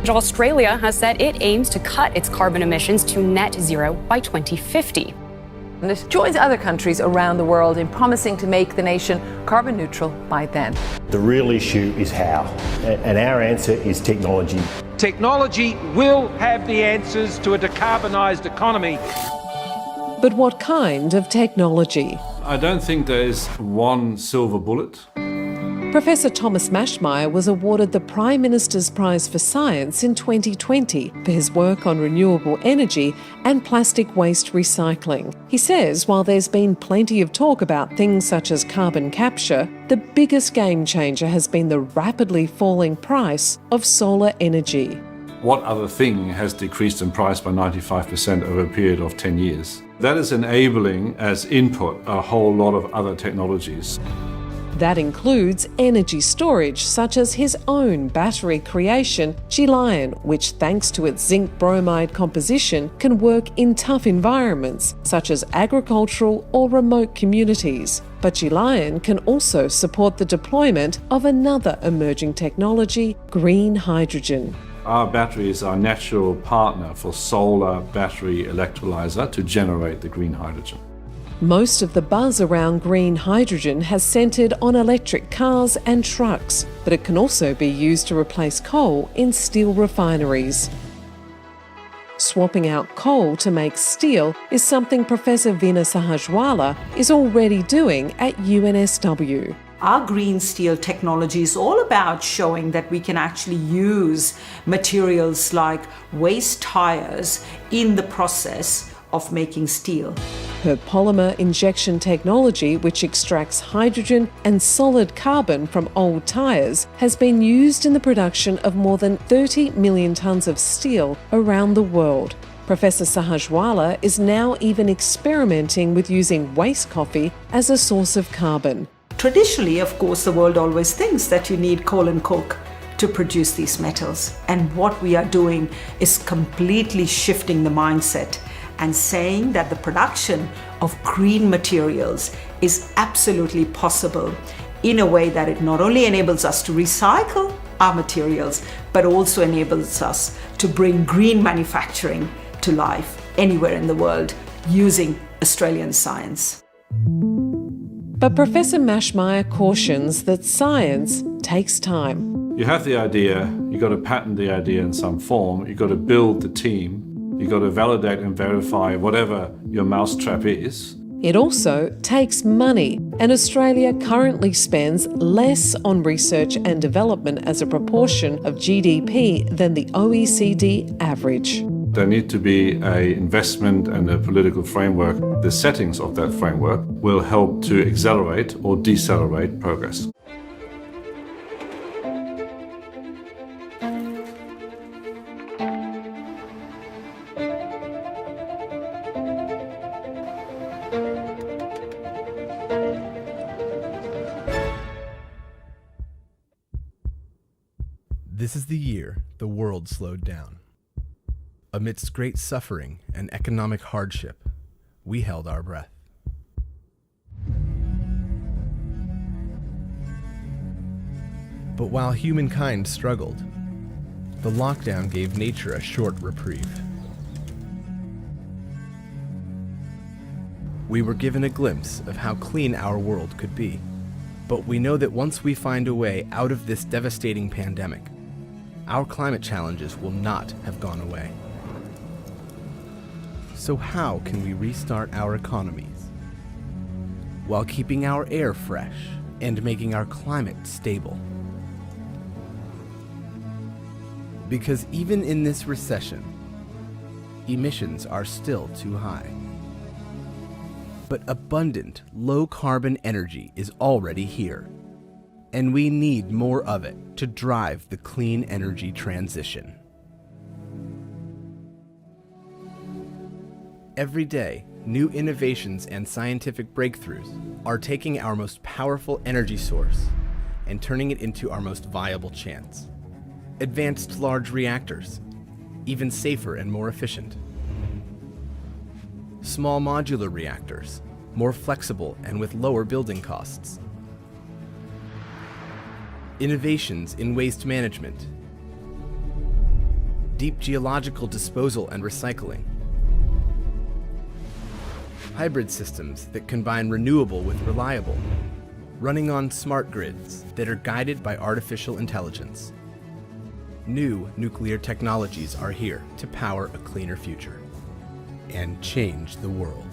Australia has said it aims to cut its carbon emissions to net zero by 2050. And it joins other countries around the world in promising to make the nation carbon neutral by then. The real issue is how, and our answer is technology. Technology will have the answers to a decarbonised economy. But what kind of technology? I don't think there is one silver bullet. Professor Thomas Maschmeyer was awarded the Prime Minister's Prize for Science in 2020 for his work on renewable energy and plastic waste recycling. He says while there's been plenty of talk about things such as carbon capture, the biggest game changer has been the rapidly falling price of solar energy. What other thing has decreased in price by 95% over a period of 10 years? That is enabling as input a whole lot of other technologies. That includes energy storage, such as his own battery creation, Gelion, which thanks to its zinc bromide composition can work in tough environments, such as agricultural or remote communities. But Gelion can also support the deployment of another emerging technology, green hydrogen. Our battery is our natural partner for solar battery electrolyzer to generate the green hydrogen. Most of the buzz around green hydrogen has centred on electric cars and trucks, but it can also be used to replace coal in steel refineries. Swapping out coal to make steel is something Professor Veena Sahajwalla is already doing at UNSW. Our green steel technology is all about showing that we can actually use materials like waste tires in the process of making steel. Her polymer injection technology, which extracts hydrogen and solid carbon from old tyres, has been used in the production of more than 30 million tonnes of steel around the world. Professor Sahajwalla is now even experimenting with using waste coffee as a source of carbon. Traditionally, of course, the world always thinks that you need coal and coke to produce these metals. And what we are doing is completely shifting the mindset and saying that the production of green materials is absolutely possible in a way that it not only enables us to recycle our materials, but also enables us to bring green manufacturing to life anywhere in the world using Australian science. But Professor Maschmeyer cautions that science takes time. You have the idea, you've got to patent the idea in some form, you've got to build the team, you've got to validate and verify whatever your mousetrap is. It also takes money, and Australia currently spends less on research and development as a proportion of GDP than the OECD average. There need to be an investment and a political framework. The settings of that framework will help to accelerate or decelerate progress. This is the year the world slowed down. Amidst great suffering and economic hardship, we held our breath. But while humankind struggled, the lockdown gave nature a short reprieve. We were given a glimpse of how clean our world could be, but we know that once we find a way out of this devastating pandemic, our climate challenges will not have gone away. So how can we restart our economies while keeping our air fresh and making our climate stable? Because even in this recession, emissions are still too high. But abundant, low-carbon energy is already here, and we need more of it to drive the clean energy transition. Every day, new innovations and scientific breakthroughs are taking our most powerful energy source and turning it into our most viable chance. Advanced large reactors, even safer and more efficient. Small modular reactors, more flexible and with lower building costs. Innovations in waste management. deep geological disposal and recycling, hybrid systems that combine renewable with reliable, running on smart grids that are guided by artificial intelligence. New nuclear technologies are here to power a cleaner future and change the world.